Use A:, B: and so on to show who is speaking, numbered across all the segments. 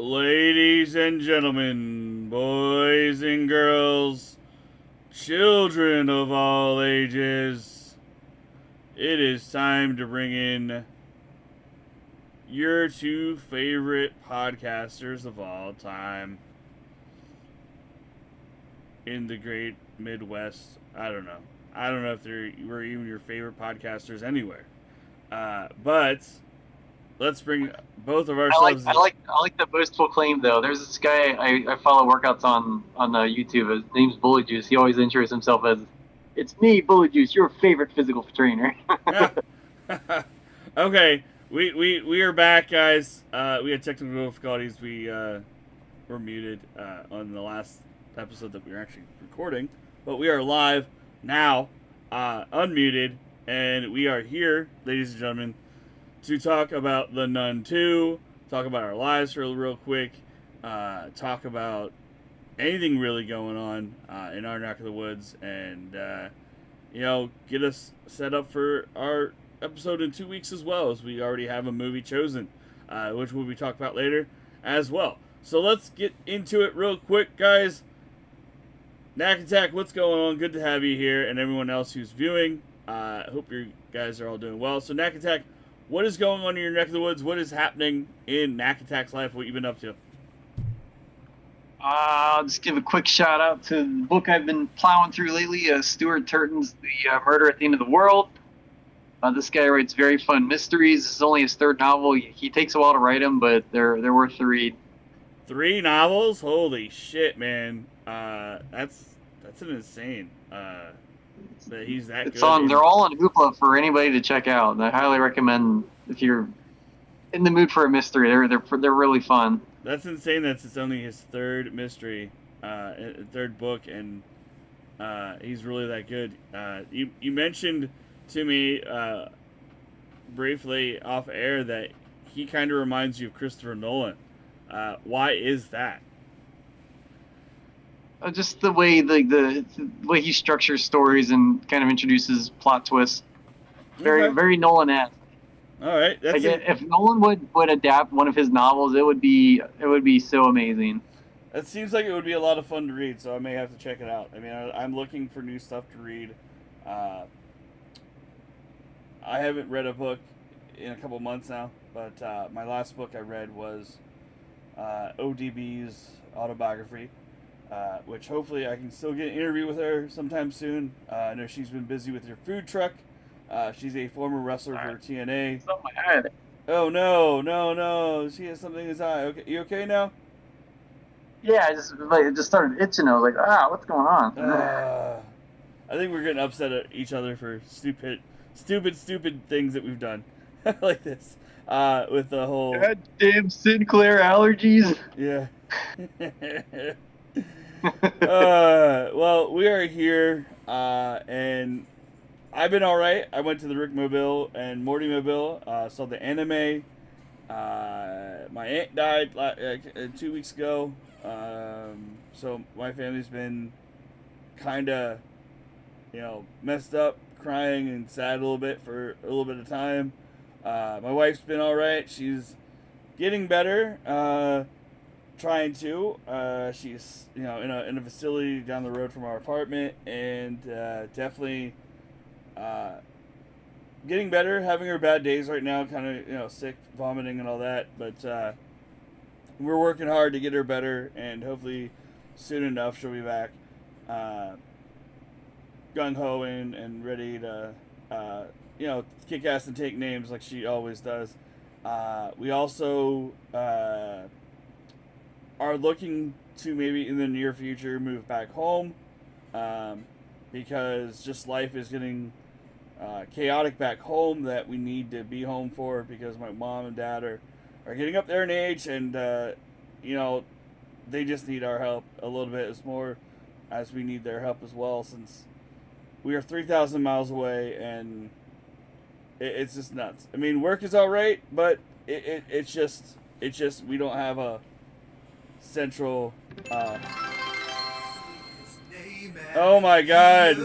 A: Ladies and gentlemen, boys and girls, children of all ages, it is time to bring in your two favorite podcasters of all time in the great Midwest. I don't know. I don't know if they were even your favorite podcasters anywhere. But let's bring both of ourselves.
B: I like the boastful claim though. There's this guy I follow workouts on YouTube. His name's Bully Juice. He always intros himself as, "It's me, Bully Juice, your favorite physical trainer."
A: Okay, we are back, guys. We had technical difficulties. We were muted on the last episode that we were actually recording, but we are live now, unmuted, and we are here, ladies and gentlemen, to talk about the Nun II, talk about our lives real quick, talk about anything really going on in our neck of the woods, and get us set up for our episode in 2 weeks as well, as we already have a movie chosen, which we'll be talking about later as well. So let's get into it real quick, guys. Nakattack, what's going on? Good to have you here, and everyone else who's viewing. Hope you guys are all doing well. So Nakattack, what is going on in your neck of the woods? What is happening in Nakattack's life? What you've been up to?
B: I'll just give a quick shout out to the book I've been plowing through lately, Stuart Turton's The Murder at the End of the World. This guy writes very fun mysteries. This is only his third novel. He takes a while to write them, but they're worth the read.
A: 3 novels? Holy shit, man! That's an insane. That he's that
B: It's
A: good.
B: on. They're all on Hoopla for anybody to check out. And I highly recommend if you're in the mood for a mystery. They're really fun.
A: That's insane. It's only his third mystery, third book, and he's really that good. You mentioned to me briefly off air that he kind of reminds you of Christopher Nolan. Why is that?
B: Just the way the way he structures stories and kind of introduces plot twists. Very Nolan-esque.
A: All right, that's
B: if Nolan would adapt one of his novels, it would be so amazing.
A: That seems like it would be a lot of fun to read, so I may have to check it out. I mean, I'm looking for new stuff to read. I haven't read a book in a couple months now, but my last book I read was ODB's autobiography, which hopefully I can still get an interview with her sometime soon. I know she's been busy with her food truck. She's a former wrestler for TNA.
B: It's on my head.
A: Oh, no. She has something in his eye. Okay, you okay now?
B: Yeah, it just started itching. I was like, what's going on?
A: I think we're getting upset at each other for stupid things that we've done. Like this. With the whole...
B: Goddamn Sinclair allergies.
A: Yeah. Well, we are here, and I've been alright. I went to the Rick Mobile and Morty Mobile, saw the anime. My aunt died 2 weeks ago, so my family's been kind of, messed up, crying and sad a little bit for a little bit of time. My wife's been alright. She's getting better, trying to. She's, in a facility down the road from our apartment, and definitely getting better, having her bad days right now, kind of, sick, vomiting and all that, but we're working hard to get her better, and hopefully soon enough she'll be back gung-ho and ready to, kick ass and take names like she always does. We also are looking to maybe in the near future move back home, because just life is getting chaotic back home, that we need to be home for, because my mom and dad are getting up there in age, and they just need our help a little bit as more as we need their help as well, since we are 3,000 miles away, and it's just nuts. I mean, work is all right, but it's just we don't have a central. Oh my God!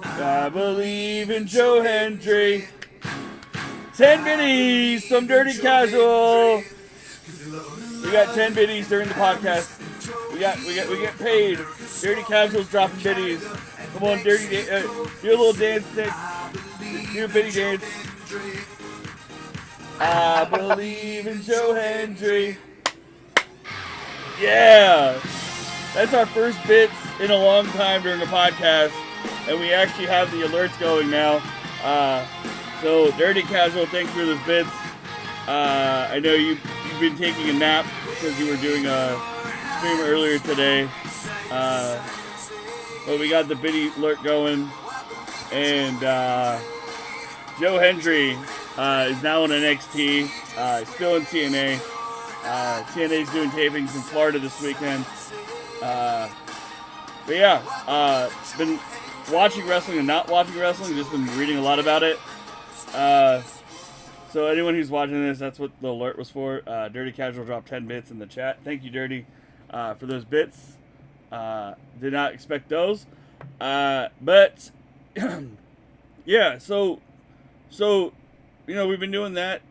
A: I believe in Joe Hendry. 10 biddies, some dirty casual. We got 10 biddies during the podcast. We get paid. Dirty Casuals dropping biddies. Come on, do a little dance, Nick. Do a biddy dance. I believe in Joe Hendry. Yeah, that's our first bits in a long time during the podcast, and we actually have the alerts going now. So, Dirty Casual, thanks for those bits. I know you've been taking a nap because you were doing a stream earlier today. But we got the biddy alert going, and Joe Hendry is now on NXT. Still in TNA. TNA's doing tapings in Florida this weekend. But yeah, been watching wrestling and not watching wrestling. Just been reading a lot about it. So anyone who's watching this, that's what the alert was for. Dirty Casual dropped 10 bits in the chat. Thank you, Dirty, for those bits. Did not expect those. But yeah, so we've been doing that.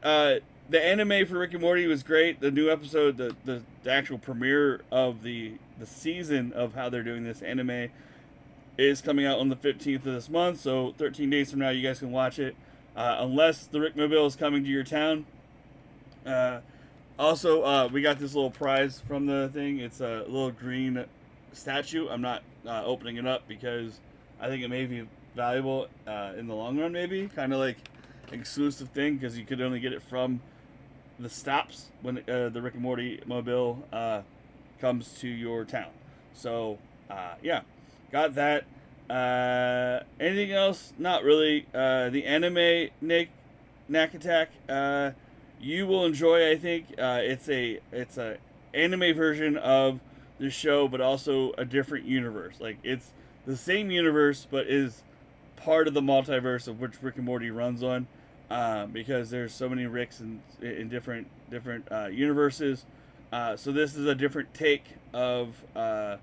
A: The anime for Rick and Morty was great. The new episode, the actual premiere of the season of how they're doing this anime is coming out on the 15th of this month. So 13 days from now, you guys can watch it. Unless the Rick Mobile is coming to your town. Also, we got this little prize from the thing. It's a little green statue. I'm not opening it up because I think it may be valuable in the long run, maybe. Kind of like exclusive thing because you could only get it from the stops when the Rick and Morty mobile comes to your town. So, yeah, got that. Anything else? Not really. The anime, Nakattack, you will enjoy, I think. It's a anime version of the show, but also a different universe. Like, it's the same universe, but is part of the multiverse of which Rick and Morty runs on. Because there's so many Ricks in different universes. So this is a different take of a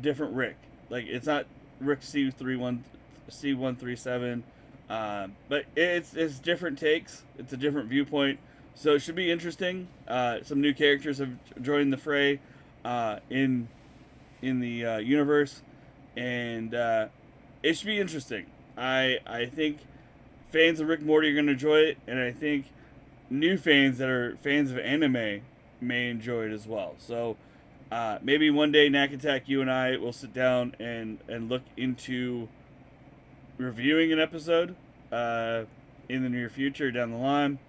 A: different Rick. Like, it's not Rick C137, but it's different takes. It's a different viewpoint. So it should be interesting. Some new characters have joined the fray in the universe, and it should be interesting. I think fans of Rick and Morty are going to enjoy it, and I think new fans that are fans of anime may enjoy it as well. So maybe one day, Nakattack, you and I will sit down and look into reviewing an episode in the near future down the line.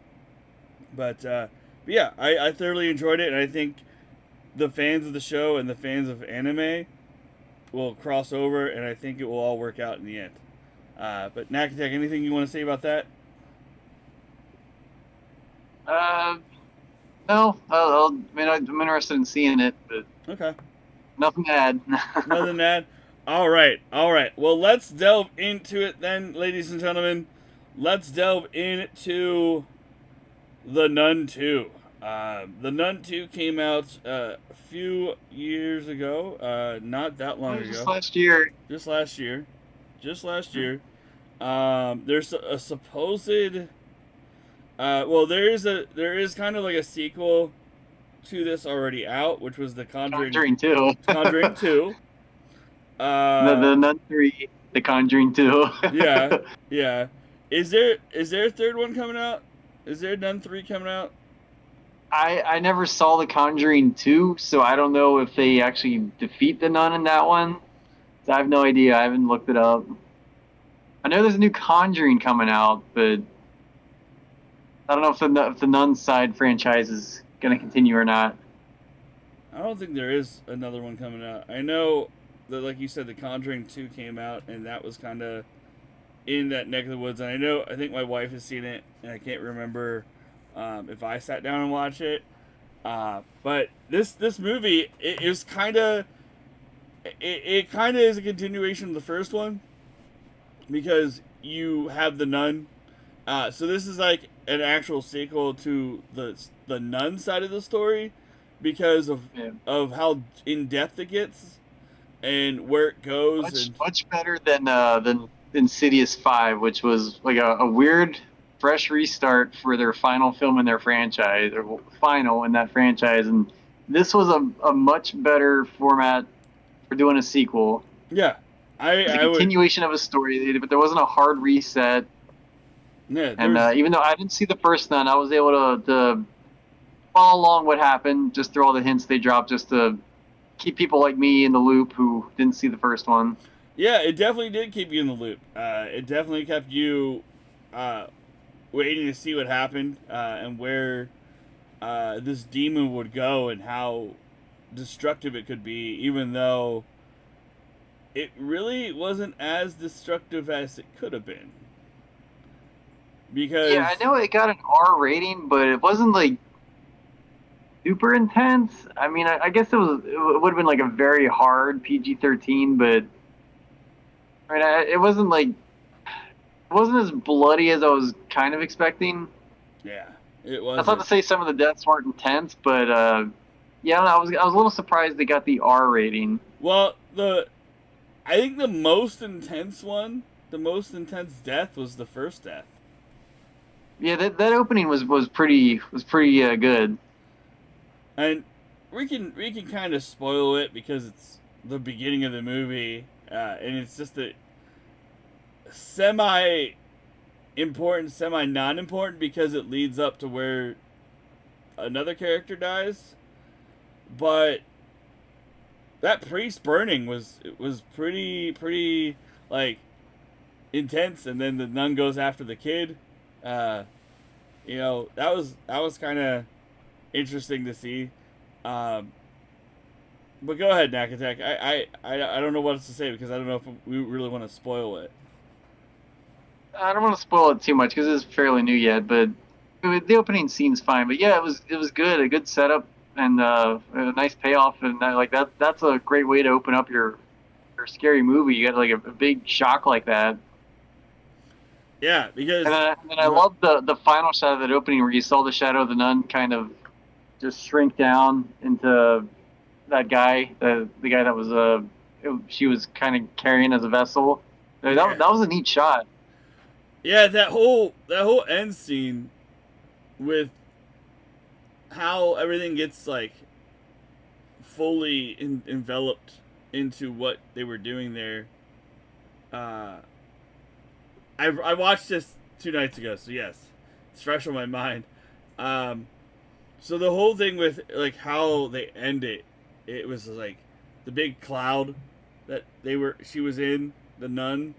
A: But yeah, I thoroughly enjoyed it, and I think the fans of the show and the fans of anime will cross over, and I think it will all work out in the end. But Nakattack, anything you want to say about that?
B: No. I'm interested in seeing it, but
A: okay.
B: Nothing to add.
A: Nothing to add. All right. Well, let's delve into it then, ladies and gentlemen. Let's delve into the Nun II. The Nun II came out a few years ago, not that long ago.
B: Just last year.
A: Just last year. There's a supposed. There is kind of like a sequel to this already out, which was the Conjuring
B: 2.
A: Conjuring 2.
B: The Nun 3, the Conjuring 2.
A: yeah. Is there a third one coming out? Is there Nun 3 coming out?
B: I never saw the Conjuring 2, so I don't know if they actually defeat the nun in that one. So I have no idea. I haven't looked it up. I know there's a new Conjuring coming out, but I don't know if the Nun side franchise is going to continue or not.
A: I don't think there is another one coming out. I know that, like you said, the Conjuring 2 came out, and that was kind of in that neck of the woods. And I think my wife has seen it, and I can't remember if I sat down and watched it. But this movie, it is kind of... It kind of is a continuation of the first one, because you have the nun. So this is like an actual sequel to the nun side of the story, because of how in depth it gets and where it goes.
B: Much better than Insidious 5, which was like a weird fresh restart for their final film in their franchise, or final in that franchise, and this was a much better format for doing a sequel.
A: Yeah,
B: It's a
A: I would.
B: continuation of a story, but there wasn't a hard reset.
A: Yeah,
B: And
A: there's.
B: even though I didn't see the first Nun, I was able to follow along what happened just through all the hints they dropped, just to keep people like me in the loop who didn't see the first one.
A: Yeah, it definitely did keep you in the loop. It definitely kept you waiting to see what happened and where this demon would go and how destructive it could be, even though it really wasn't as destructive as it could have been.
B: Yeah,
A: Because
B: I know it got an R rating, but it wasn't like super intense. I mean, I guess it would have been like a very hard PG-13, but I mean, it wasn't like it wasn't as bloody as I was kind of expecting.
A: yeah, it
B: That's not
A: wasn't.
B: to say some of the deaths weren't intense, but yeah, I was a little surprised they got the R rating.
A: Well, I think the most intense one, the most intense death was the first death.
B: Yeah, that opening was pretty good.
A: And we can kind of spoil it because it's the beginning of the movie, and it's just a semi important, semi non important because it leads up to where another character dies. But that priest burning was pretty like intense, and then the nun goes after the kid. Uh, that was kind of interesting to see. Um, but go ahead, Nakattack. I don't know what else to say because I don't know if we really want to spoil it.
B: I don't want to spoil it too much because it's fairly new yet, but the opening scene's fine. But yeah, it was good, a good setup and a nice payoff, and like that's a great way to open up your scary movie. You got like a big shock like that.
A: Yeah, because
B: And I love the final shot of that opening where you saw the shadow of the nun kind of just shrink down into that guy, the guy that was she was kind of carrying as a vessel. That was a neat shot.
A: yeah, that whole end scene with how everything gets like fully enveloped into what they were doing there. Uh, I watched this 2 nights ago, so yes, it's fresh on my mind. Um, so the whole thing with like how they end it, it was like the big cloud that she was in, the nun,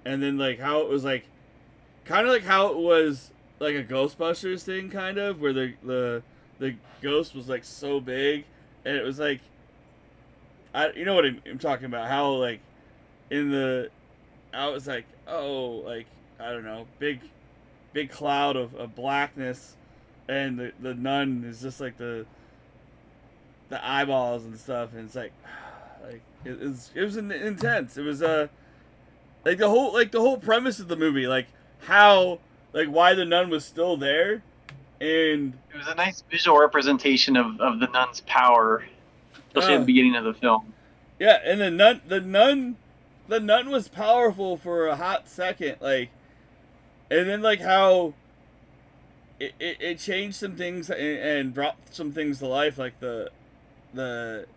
A: and then like how it was like kind of like how it was like a Ghostbusters thing, kind of where the ghost was like so big, and it was like you know what I'm talking about, how like in the I was like, oh, like I don't know, big cloud of blackness, and the nun is just like the eyeballs and stuff, and it's like it was intense. It was like the whole premise of the movie, like how like why the nun was still there, and
B: It was a nice visual representation of the nun's power, especially at the beginning of the film.
A: yeah, and the nun was powerful for a hot second, like, and then like how it changed some things and brought some things to life, like the the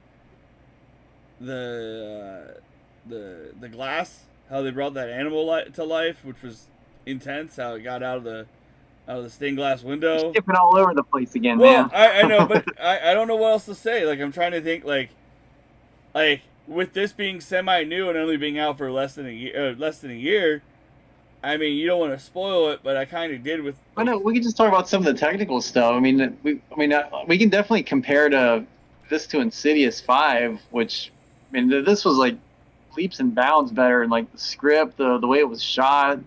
A: glass, how they brought that animal to life, which was intense. How it got out of the stained glass
B: You're
A: window.
B: skipping all over the place again,
A: Well,
B: man.
A: I know, but I don't know what else to say. Like I'm trying to think, like with this being semi new and only being out for less than a year. I mean, you don't want to spoil it, but I kind of did with.
B: I know we can just talk about some of the technical stuff. I mean, we can definitely compare this to Insidious 5, which I mean, this was like leaps and bounds better, and like the script, the way it was shot,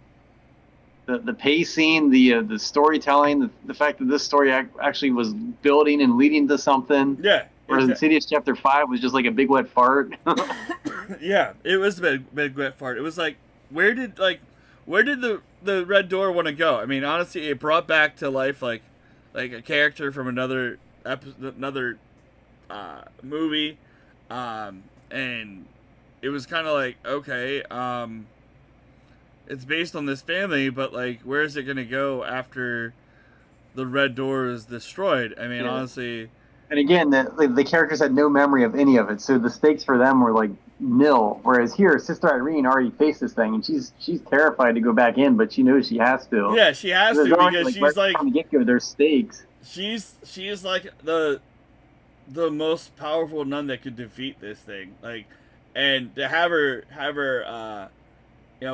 B: the pacing, the storytelling, the fact that this story actually was building and leading to something.
A: Yeah.
B: Whereas Insidious Chapter 5 was just like a big wet fart.
A: Yeah, it was a big wet fart. It was like, where did the red door want to go? I mean, honestly, it brought back to life like a character from another movie, and it was kind of like, okay, it's based on this family, but like, where is it gonna go after the red door is destroyed? I mean,
B: Yeah.
A: honestly,
B: And again, the characters had no memory of any of it, so the stakes for them were like nil. Whereas here, Sister Irene already faced this thing, and she's terrified to go back in, but she knows she has to.
A: yeah, she has
B: There's
A: to
B: already
A: because
B: like
A: she's
B: right
A: like
B: from the get go, there's stakes.
A: she's like the most powerful nun that could defeat this thing. Like, and to have her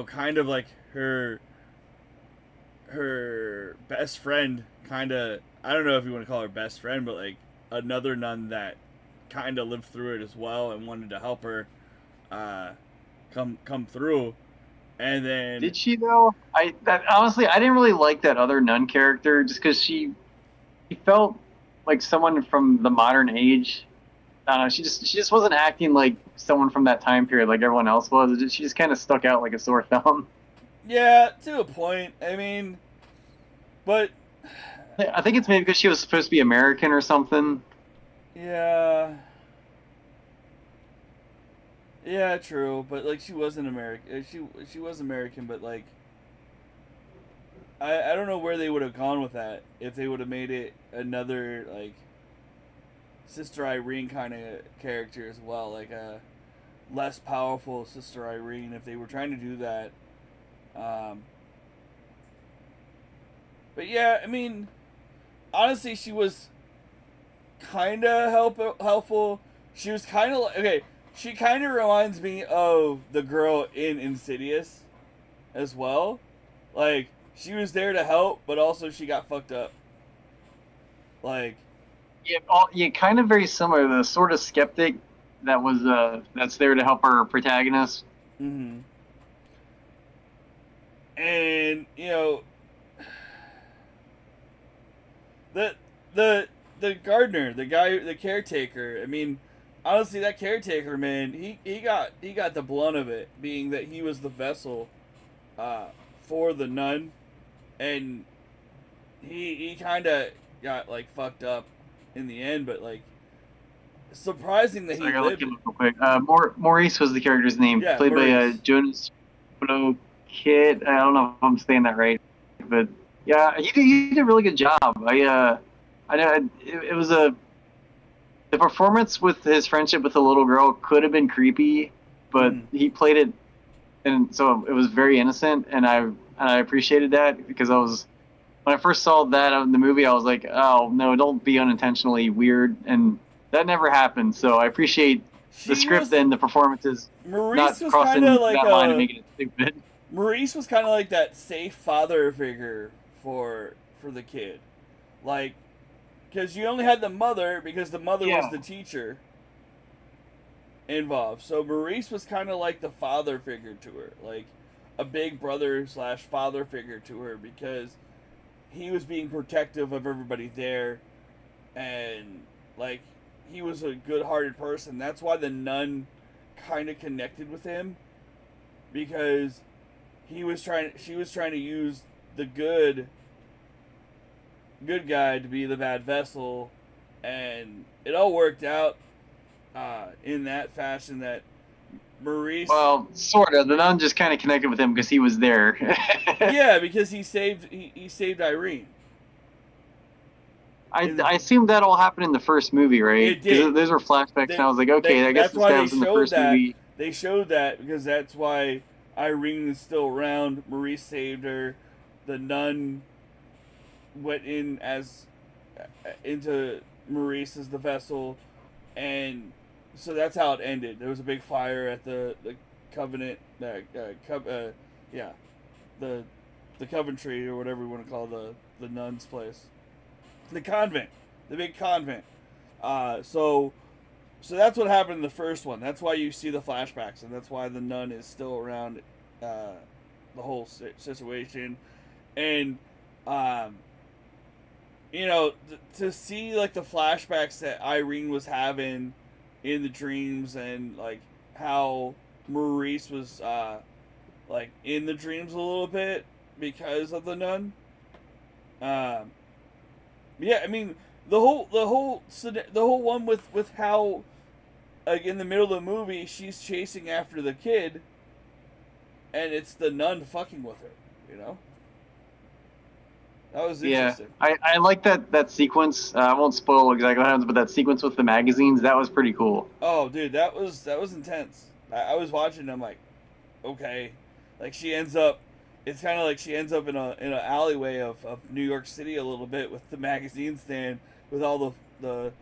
A: kind of like her best friend, kind of, I don't know if you want to call her best friend, but like another nun that kind of lived through it as well and wanted to help her come through. And then
B: Did she though? Honestly, I didn't really like that other nun character just because she felt like someone from the modern age. I don't know. She just wasn't acting like someone from that time period like everyone else was. She just kind of stuck out like a sore thumb.
A: yeah, to a point. I mean, but
B: I think it's maybe because she was supposed to be American or something.
A: yeah. Yeah, true, but like she wasn't American. She was American, but like I don't know where they would have gone with that if they would have made it another like Sister Irene kind of character as well, like a less powerful Sister Irene if they were trying to do that. But yeah, I mean, honestly, she was kind of helpful. She was kind of like, okay. She kind of reminds me of the girl in Insidious, as well. Like, she was there to help, but also she got fucked up. Like,
B: Yeah, kind of very similar. The sort of skeptic that was that's there to help our protagonist.
A: mm-hmm. And the gardener, the guy, the caretaker. I mean, honestly, that caretaker, man, he got the blunt of it, being that he was the vessel for the nun, and he kind of got like fucked up in the end, but like surprising that
B: So
A: he
B: I gotta
A: lived.
B: look him up real quick. Maurice was the character's name,
A: Yeah,
B: played by
A: Maurice.
B: Jonas Kid. I don't know if I'm saying that right, but yeah, he did a really good job. I know it was the performance with his friendship with the little girl could have been creepy, but he played it, and so it was very innocent, and I appreciated that because when I first saw that in the movie, I was like, oh no, don't be unintentionally weird, and that never happened. So I appreciate the script and the performances
A: Maurice
B: not
A: was kind
B: crossing
A: of like
B: that line and making it stupid.
A: Maurice was kind of like that safe father figure for the kid, like, because you only had the mother because the mother was the teacher involved. So Maurice was kind of like the father figure to her, like a big brother / father figure to her, because he was being protective of everybody there, and like he was a good-hearted person. That's why the nun kind of connected with him, because she was trying to use the good guy to be the bad vessel, and it all worked out in that fashion that Maurice.
B: Well, sort of. The nun just kind of connected with him because he was there.
A: Yeah, because he saved Irene.
B: I assumed that all happened in the first movie, right?
A: It did.
B: Those were flashbacks, and I was like, okay, I guess this guy was in the first movie.
A: They showed that because that's why Irene is still around. Maurice saved her. The nun went into Maurice as the vessel, and so that's how it ended. There was a big fire at the Covenant, the Coventry, or whatever we want to call the nun's place, the convent, the big convent. So that's what happened in the first one. That's why you see the flashbacks, and that's why the nun is still around the whole situation, and to see like the flashbacks that Irene was having in the dreams, and like how Maurice was like in the dreams a little bit because of the nun. Yeah, I mean the whole one with how, like, in the middle of the movie she's chasing after the kid, and it's the nun fucking with her. You know. That was
B: Yeah,
A: interesting.
B: I like that sequence. I won't spoil exactly what happens, but that sequence with the magazines, that was pretty cool.
A: Oh, dude, that was intense. I was watching. And I'm like, okay, like she ends up. It's kind of like she ends up in an alleyway of New York City a little bit with the magazine stand with all the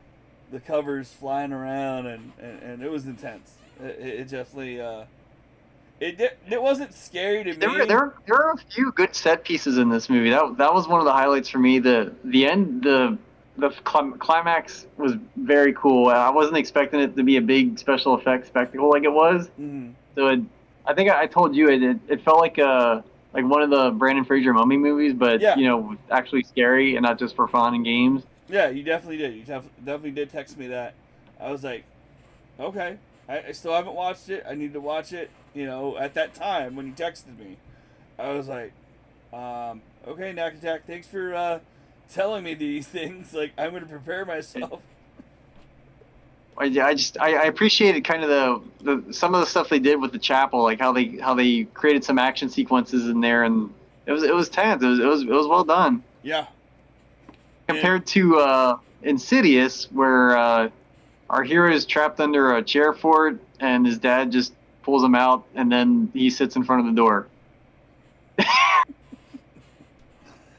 A: covers flying around and it was intense. It definitely it wasn't scary to
B: There
A: me.
B: were there were a few good set pieces in this movie. That was one of the highlights for me. The end the climax was very cool. I wasn't expecting it to be a big special effects spectacle like it was.
A: Mm-hmm.
B: So I think I told you it felt like one of the Brandon Fraser Mummy movies, but
A: Yeah,
B: actually scary and not just for fun and games.
A: yeah, you definitely did. You definitely did text me that. I was like, okay, I still haven't watched it. I need to watch it. At that time when you texted me, I was like, okay, Nakattack, thanks for telling me these things. Like, I'm going to prepare myself.
B: I appreciated kind of the some of the stuff they did with the chapel, like how they created some action sequences in there, and it was tense. It was well done
A: Yeah.
B: compared to Insidious, where our hero is trapped under a chair fort, and his dad just pulls him out, and then he sits in front of the door.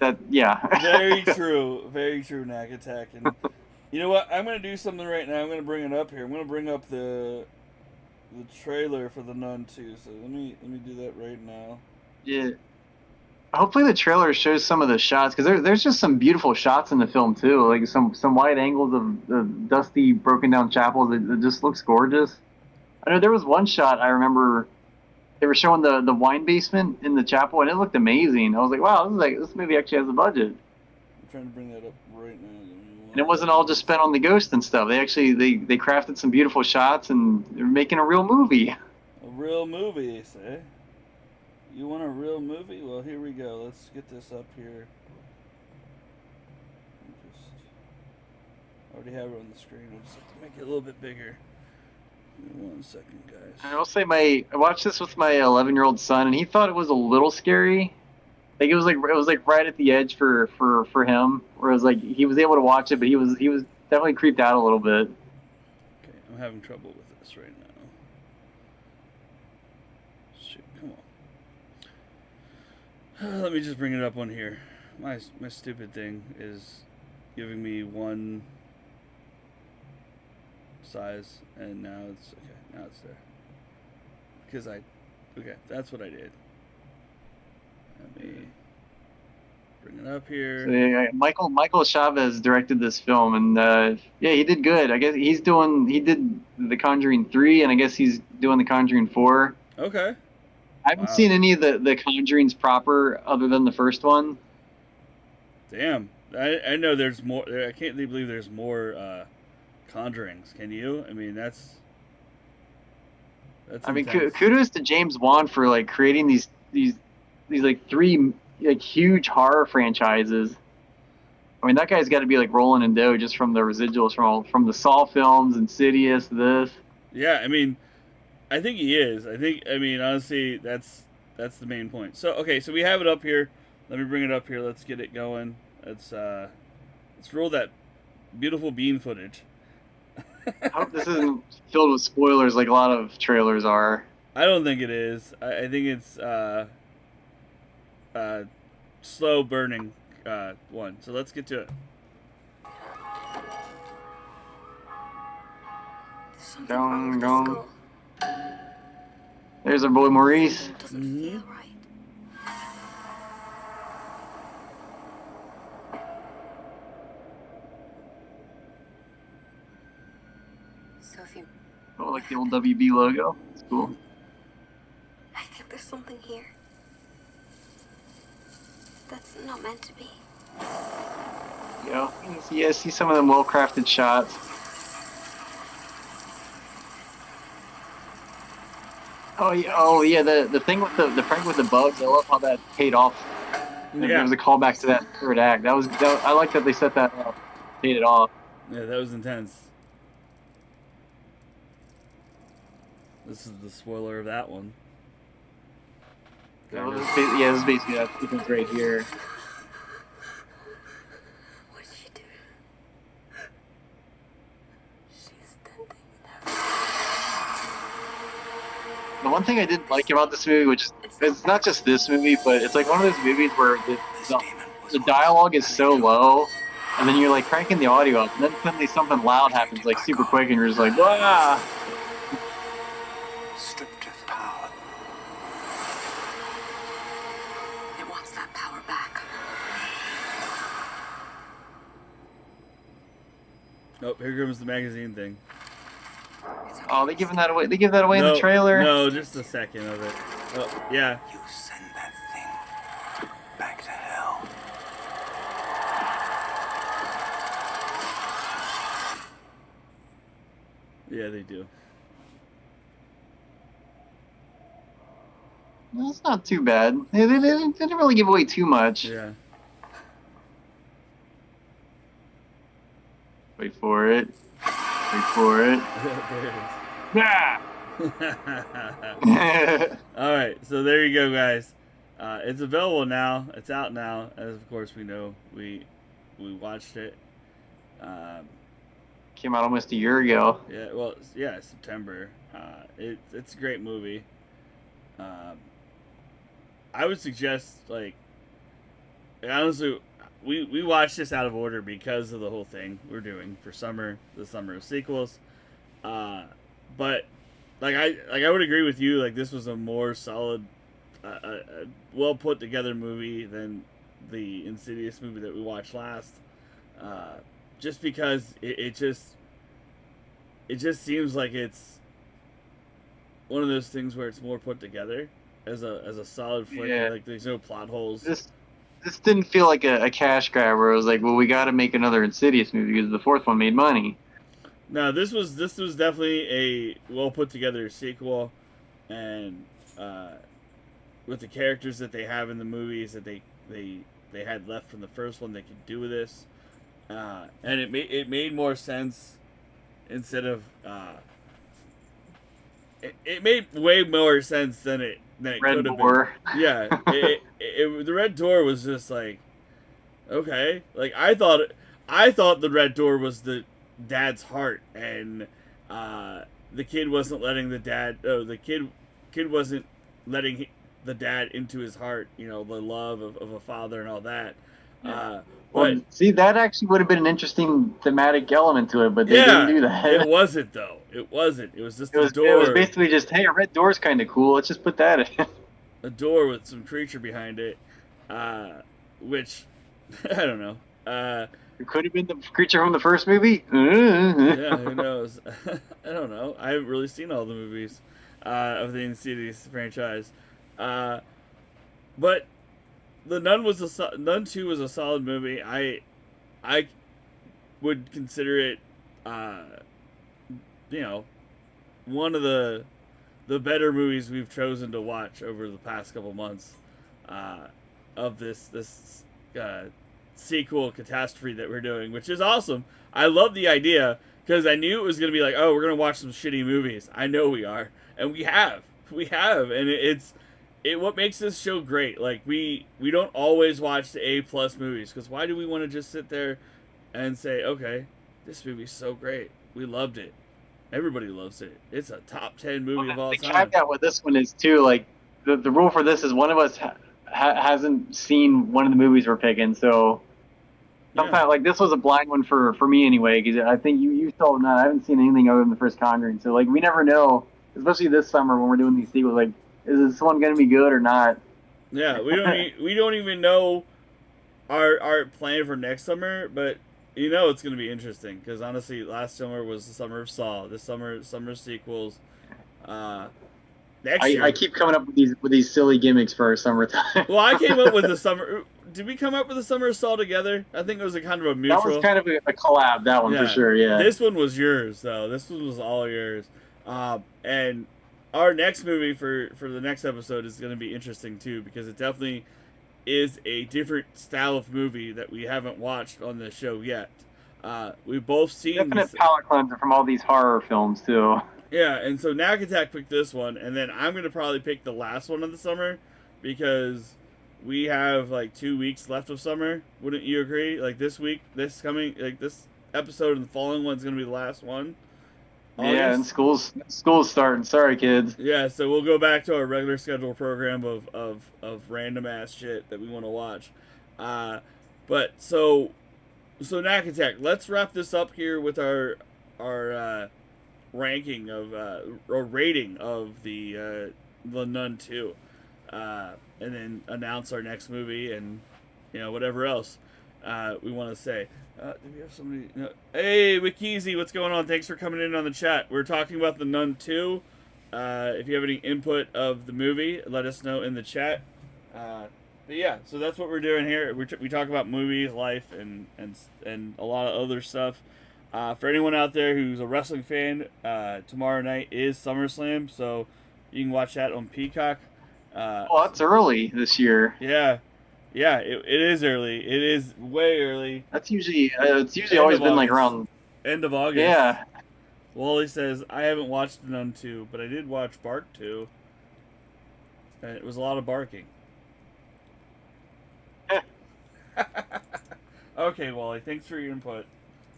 A: Very true. Very true, Nakattack. And you know what? I'm going to do something right now. I'm going to bring it up here. I'm going to bring up the trailer for the Nun II. So let me do that right now.
B: Yeah. Hopefully the trailer shows some of the shots, because there's just some beautiful shots in the film too, like some wide angles of the dusty, broken down chapels. It just looks gorgeous. I know there was one shot I remember they were showing the wine basement in the chapel, and it looked amazing. I was like, wow, this movie actually has a budget.
A: I'm trying to bring that up right now.
B: And it wasn't all just spent on the ghost and stuff. They actually they crafted some beautiful shots, and they're making a real movie.
A: A real movie, say? You want a real movie? Well, here we go. Let's get this up here. I already have it on the screen. I just have to make it a little bit bigger. Give me 1 second, guys.
B: I will say I watched this with my 11-year-old son, and he thought it was a little scary. Like it was like right at the edge for him, where it was like he was able to watch it, but he was definitely creeped out a little bit.
A: Okay, I'm having trouble with this right now. Shit, come on. Let me just bring it up on here. My stupid thing is giving me one size, and now it's okay. Now it's there. Because that's what I did. Let me bring it up here.
B: So, yeah, Michael Chavez directed this film, and he did good. I guess he did The Conjuring 3, and I guess he's doing The Conjuring 4.
A: Okay.
B: I haven't seen any of the Conjurings proper other than the first one.
A: Damn. I know there's more. I can't believe there's more Conjurings. Can you? I mean, that's
B: I mean,
A: intense.
B: kudos to James Wan for like creating these like 3 like huge horror franchises. I mean, that guy's got to be like rolling in dough just from the residuals from the Saw films, Insidious, this.
A: Yeah, I mean, I think he is. I mean, honestly, that's the main point. So, okay, so we have it up here. Let me bring it up here. Let's get it going. Let's roll that beautiful bean footage.
B: I hope this isn't filled with spoilers like a lot of trailers are.
A: I don't think it is. I think it's slow burning one. So let's get to it.
B: Gong. There's our boy Maurice.
C: Doesn't feel right. Sophie,
B: Oh, like the old WB logo. It's cool.
C: I think there's something here that's not meant to be.
B: Yeah, see some of them well-crafted shots. Oh yeah, the thing with the prank with the bugs. I love how that paid off.
A: Yeah.
B: There was a callback to that third act. I like that they set that up, paid it off.
A: Yeah, that was intense. This is the spoiler of that one.
B: This is basically that sequence right here.
C: What did she do? She's standing there.
B: The one thing I didn't like about this movie, which it's not just this movie, but it's like one of those movies where the dialogue is so low, and then you're like cranking the audio up, and then suddenly something loud happens like super quick, and you're just like, "Wah!"
D: Stripped of power.
C: It wants that power back.
A: Oh, here comes the magazine thing.
C: It's okay.
B: Oh, they give that away. They give that away in the trailer.
A: No, just a second of it. Oh, yeah.
D: You send that thing back to hell.
A: Yeah, they do.
B: That's not too bad. They didn't really give away too much.
A: Yeah.
B: Wait for it. Wait for it.
A: There
B: Yeah.
A: it is. All right, so there you go, guys. It's available now. It's out now, as of course we know. We watched it.
B: Came out almost a year ago.
A: Yeah, well, yeah, September. It's a great movie. I would suggest, like, honestly, we watched this out of order because of the whole thing we're doing for the summer of sequels. But like I would agree with you. Like, this was a more solid, well put together movie than the Insidious movie that we watched last. Just because it just seems like it's one of those things where it's more put together as a solid flick.
B: Yeah.
A: Like, there's no plot holes.
B: This didn't feel like a cash grab where it was like, well, we got to make another Insidious movie because the fourth one made money.
A: No, this was definitely a well put together sequel, and with the characters that they have in the movies that they had left from the first one, they could do with this, and it made more sense instead of it made way more sense than it
B: Red
A: could have
B: Door.
A: been. Yeah, the Red Door was just like, okay, like I thought the Red Door was the dad's heart, and the kid wasn't letting the dad. Oh, the kid wasn't letting the dad into his heart. You know, the love of a father and all that.
B: Well,
A: But
B: see, that actually would have been an interesting thematic element to it, but they didn't do that.
A: it wasn't though. It wasn't. It was just a
B: It
A: door.
B: was basically just, hey, a red door's kind of cool. Let's just put that in.
A: A door with some creature behind it, which I don't know.
B: It could have been the creature from the first movie.
A: Yeah, who knows? I don't know. I haven't really seen all the movies of the Insidious franchise, but the Nun Nun 2 was a solid movie. I would consider it, one of the better movies we've chosen to watch over the past couple months of this sequel catastrophe that we're doing, which is awesome. I love the idea because I knew it was going to be like, oh, we're going to watch some shitty movies. I know we are, and we have, and it's what makes this show great. Like, we don't always watch the A+ movies, because why do we want to just sit there and say, okay, this movie's so great, we loved it, everybody loves it, it's a top 10 movie of all
B: the
A: time.
B: caveat with this one is too, like, the rule for this is one of us hasn't seen one of the movies we're picking, so sometimes, like, this was a blind one for me anyway, because I think you saw none. I haven't seen anything other than the first Conjuring, so, like, we never know, especially this summer when we're doing these sequels, like, is this one going to be good or not?
A: Yeah, we don't even know our plan for next summer, but you know it's going to be interesting, because honestly, last summer was the summer of Saw. This summer sequels. Next year,
B: I keep coming up with these silly gimmicks for our summertime.
A: well, I came up with the summer. Did we come up with the summer of Saw together? I think it was a kind of a mutual.
B: That was kind of a collab. That one for sure. Yeah.
A: This one was yours, though. This one was all yours. And our next movie for the next episode is going to be interesting too, because it definitely is a different style of movie that we haven't watched on the show yet. We've both seen
B: definite palate cleanser from all these horror films too.
A: Yeah, and so Nakattack picked this one, and then I'm going to probably pick the last one of the summer, because we have like 2 weeks left of summer. Wouldn't you agree? Like this week, this episode and the following one's gonna be the last one.
B: Yeah, and
A: August.
B: school's starting. Sorry, kids.
A: Yeah, so we'll go back to our regular scheduled program of random ass shit that we want to watch. But so Nakattack, let's wrap this up here with our ranking of or rating of the Nun II, and then announce our next movie and whatever else we want to say. Do we have somebody? No. Hey, Wikizi, what's going on? Thanks for coming in on the chat. We're talking about the Nun II. If you have any input of the movie, let us know in the chat. But yeah, so that's what we're doing here. We talk about movies, life, and a lot of other stuff. For anyone out there who's a wrestling fan, tomorrow night is SummerSlam, so you can watch that on Peacock.
B: Oh, that's early this year.
A: Yeah, it is early. It is way early.
B: That's usually always been like around
A: end of August.
B: Yeah.
A: Wally says, I haven't watched Nun 2, but I did watch Bark 2. And it was a lot of barking. Okay, Wally, thanks for your input.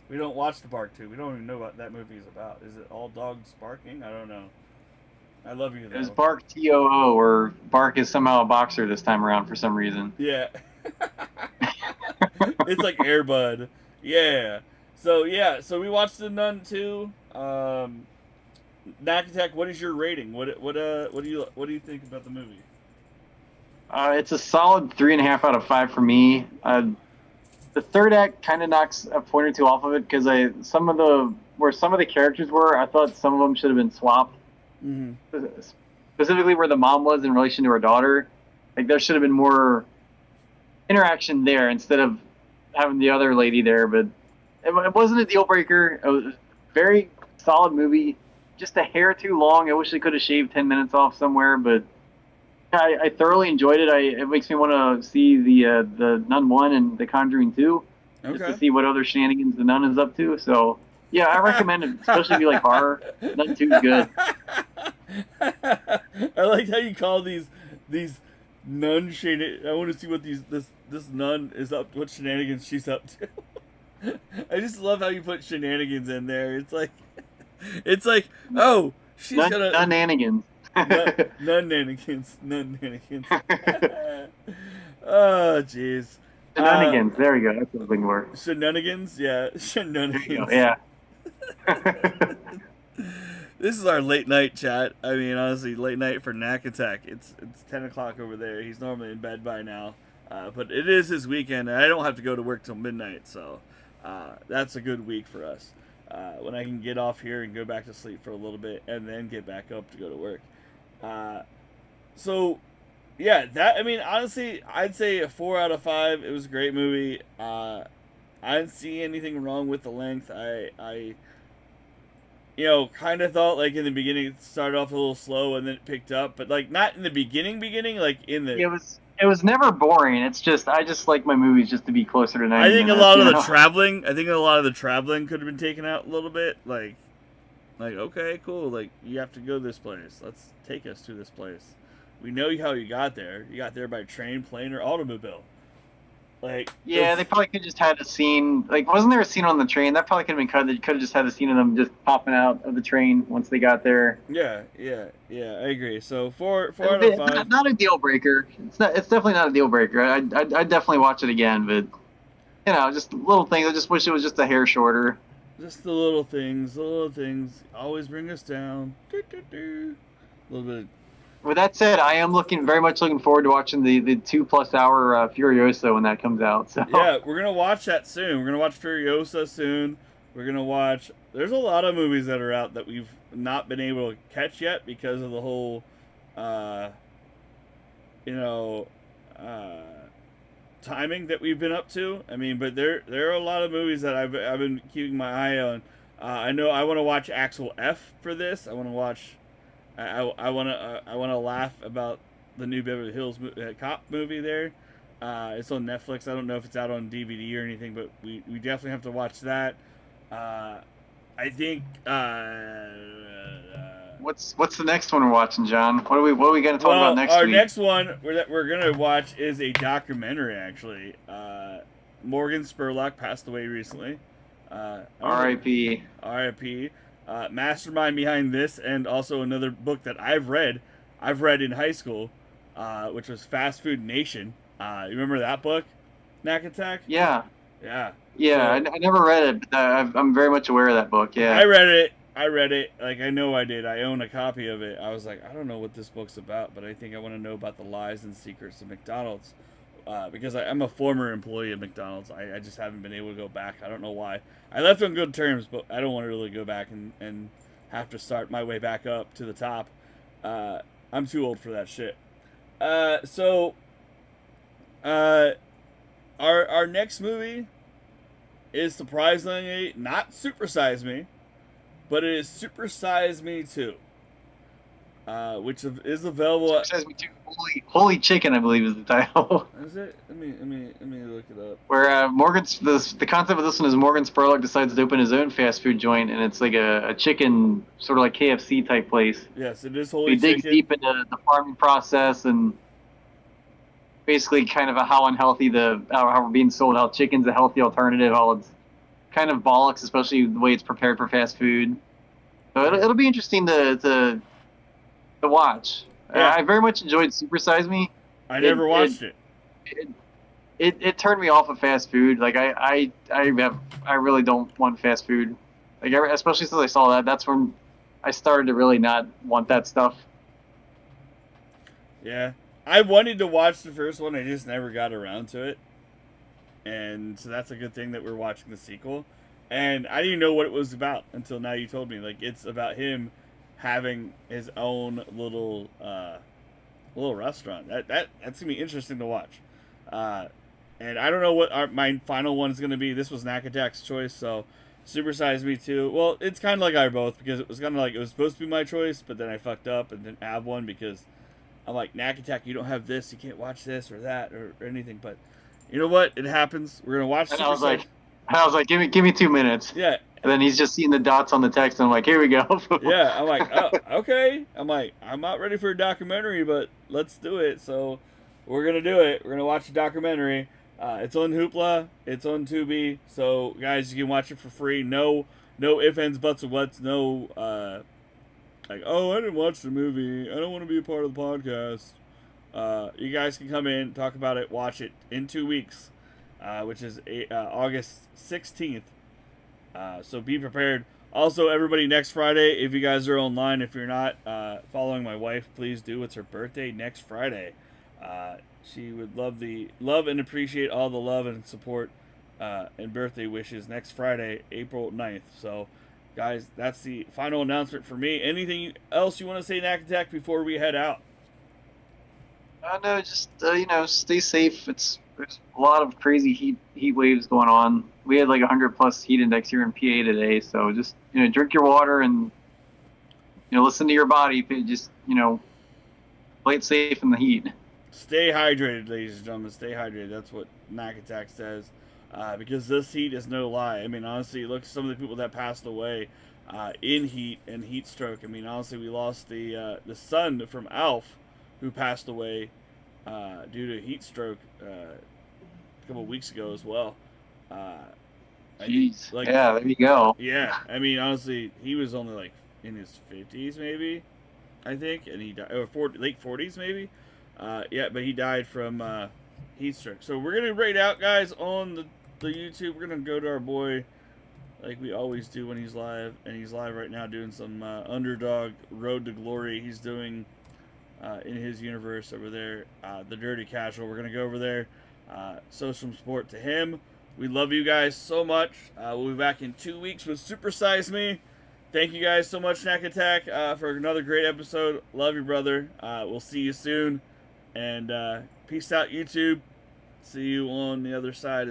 A: We don't watch the Bark 2. We don't even know what that movie is about. Is it all dogs barking? I don't know. I love you, though.
B: It was Bark TOO, or Bark is somehow a boxer this time around for some reason.
A: Yeah. It's like Air Bud. Yeah. So we watched the Nun 2. Nakattack, what is your rating? What do you think about the movie?
B: It's a solid 3.5 out of 5 for me. The third act kind of knocks a point or two off of it because some of the characters were, I thought some of them should have been swapped. Mm-hmm. Specifically where the mom was in relation to her daughter. Like there should have been more interaction there instead of having the other lady there. But it wasn't a deal breaker. It was a very solid movie. Just a hair too long. I wish they could have shaved 10 minutes off somewhere, but I thoroughly enjoyed it. It makes me want to see the Nun 1 and the Conjuring 2, just to see what other shenanigans the Nun is up to. So, yeah, I recommend it, especially if you like horror. Nun 2 is good.
A: I like how you call these nun shenanigans. I want to see what this nun is up, what shenanigans she's up to. I just love how you put shenanigans in there. It's like, oh, she's gonna
B: Nun-nanigans.
A: Nun-nanigans. Oh, jeez.
B: Shenanigans. There we go. That's what I'm looking for.
A: Shenanigans? Yeah. Shenanigans.
B: Yeah.
A: This is our late night chat. I mean, honestly, late night for Nakattack. It's 10 o'clock over there. He's normally in bed by now. But it is his weekend, and I don't have to go to work till midnight, so that's a good week for us. When I can get off here and go back to sleep for a little bit and then get back up to go to work. So, yeah, honestly, I'd say a 4 out of 5. It was a great movie. I didn't see anything wrong with the length. I kind of thought, like, in the beginning it started off a little slow and then it picked up, but, like, not in the beginning, like, in the...
B: It was never boring. It's just, I just like my movies just to be closer to 90
A: I think
B: minutes,
A: a lot of the traveling could have been taken out a little bit, like, okay, cool, like, you have to go this place. Let's take us to this place. We know how you got there. You got there by train, plane, or automobile. Like,
B: yeah, they probably could just had a scene. Like, wasn't there a scene on the train? That probably could have been cut. They could have just had a scene of them just popping out of the train once they got there.
A: Yeah, I agree. So 4 out of 5.
B: Not a deal breaker. It's definitely not a deal breaker. I'd definitely watch it again, but just little things. I just wish it was just a hair shorter.
A: Just the little things always bring us down. A little bit.
B: With that said, I am very much looking forward to watching the 2+ hour Furiosa when that comes out. So
A: yeah, we're gonna watch that soon. We're gonna watch Furiosa soon. We're gonna watch. There's a lot of movies that are out that we've not been able to catch yet because of the whole, timing that we've been up to. I mean, but there are a lot of movies that I've been keeping my eye on. I know I want to watch Axel F for this. I want to watch. I want to laugh about the new Beverly Hills cop movie there. It's on Netflix. I don't know if it's out on DVD or anything, but we definitely have to watch that. I think
B: What's the next one we're watching, John? What are we going to talk about next
A: our
B: week?
A: next one that we're gonna watch is a documentary. Actually, Morgan Spurlock passed away recently.
B: R.I.P.
A: R.I.P. Mastermind behind this, and also another book that I've read in high school, which was Fast Food Nation. You remember that book, Nakattack?
B: Yeah.
A: Yeah.
B: Yeah,
A: So,
B: I never read it, but I'm very much aware of that book. Yeah.
A: I read it. Like, I know I did. I own a copy of it. I was like, I don't know what this book's about, but I think I want to know about the lies and secrets of McDonald's. Because I'm a former employee of McDonald's. I just haven't been able to go back. I don't know why. I left on good terms, but I don't want to really go back and have to start my way back up to the top. I'm too old for that shit. Our next movie is surprisingly not Super Size Me, but it is Super Size Me 2, which is available.
B: Says me too. Holy Chicken, I believe, is the title.
A: Is it? Let me look it up.
B: Where the concept of this one is Morgan Spurlock decides to open his own fast food joint, and it's like a chicken, sort of like KFC type place.
A: Yes, it is Holy
B: He digs
A: Chicken.
B: deep into the farming process and basically kind of how unhealthy how we're being sold, how chicken's a healthy alternative, how it's kind of bollocks, especially the way it's prepared for fast food. So it'll be interesting to watch.
A: Yeah.
B: I very much enjoyed Super Size Me.
A: I never watched it.
B: It turned me off of fast food. Like I really don't want fast food. Like especially since I saw that, that's when I started to really not want that stuff.
A: Yeah, I wanted to watch the first one. I just never got around to it, and so that's a good thing that we're watching the sequel. And I didn't know what it was about until now. You told me, like, it's about him having his own little restaurant. That's gonna be interesting to watch. And I don't know what my final one is gonna be. This was Nakattack's choice, so Super Size Me 2. Well, it's kind of like I both, because it was kind of like it was supposed to be my choice, but then I fucked up and didn't have one because I'm like, Nakattack, you don't have this, you can't watch this or that or anything. But you know what? It happens. We're gonna watch.
B: And I was like, give me 2 minutes.
A: Yeah.
B: And then he's just seeing the dots on the text, and I'm like, here we go.
A: Yeah, I'm like, oh, okay. I'm like, I'm not ready for a documentary, but let's do it. So we're going to do it. We're going to watch a documentary. It's on Hoopla. It's on Tubi. So, guys, you can watch it for free. No ifs, ands, buts, or whats. No, like, oh, I didn't watch the movie. I don't want to be a part of the podcast. You guys can come in, talk about it, watch it in 2 weeks, which is August 16th. So be prepared. Also, everybody, next Friday, if you guys are online, if you're not following my wife, please do. It's her birthday next Friday. She would love and appreciate all the love and support and birthday wishes next Friday, April 9th. So, guys, that's the final announcement for me. Anything else you want to say, Nakattack, before we head out?
B: No, just stay safe. There's a lot of crazy heat waves going on. We had like 100+ heat index here in PA today, so just drink your water and listen to your body. Just play it safe in the heat.
A: Stay hydrated, ladies and gentlemen. Stay hydrated. That's what Nakattack says. Because this heat is no lie. I mean, honestly, look at some of the people that passed away in heat and heat stroke. I mean, honestly, we lost the son from Alf, who passed away due to heat stroke a couple of weeks ago as well.
B: Jeez. Yeah, there you go.
A: Yeah, I mean, honestly, he was only like in his 50s, maybe, I think, and he died, or late 40s, maybe. Yeah, but he died from heat stroke. So we're gonna rate out, guys, on the YouTube. We're gonna go to our boy, like we always do when he's live, and he's live right now doing some Underdog Road to Glory. He's doing in his universe over there, the Dirty Casual. We're gonna go over there, show some support to him. We love you guys so much. We'll be back in 2 weeks with Super Size Me. Thank you guys so much, Nakattack, for another great episode. Love you, brother. We'll see you soon. And peace out, YouTube. See you on the other side.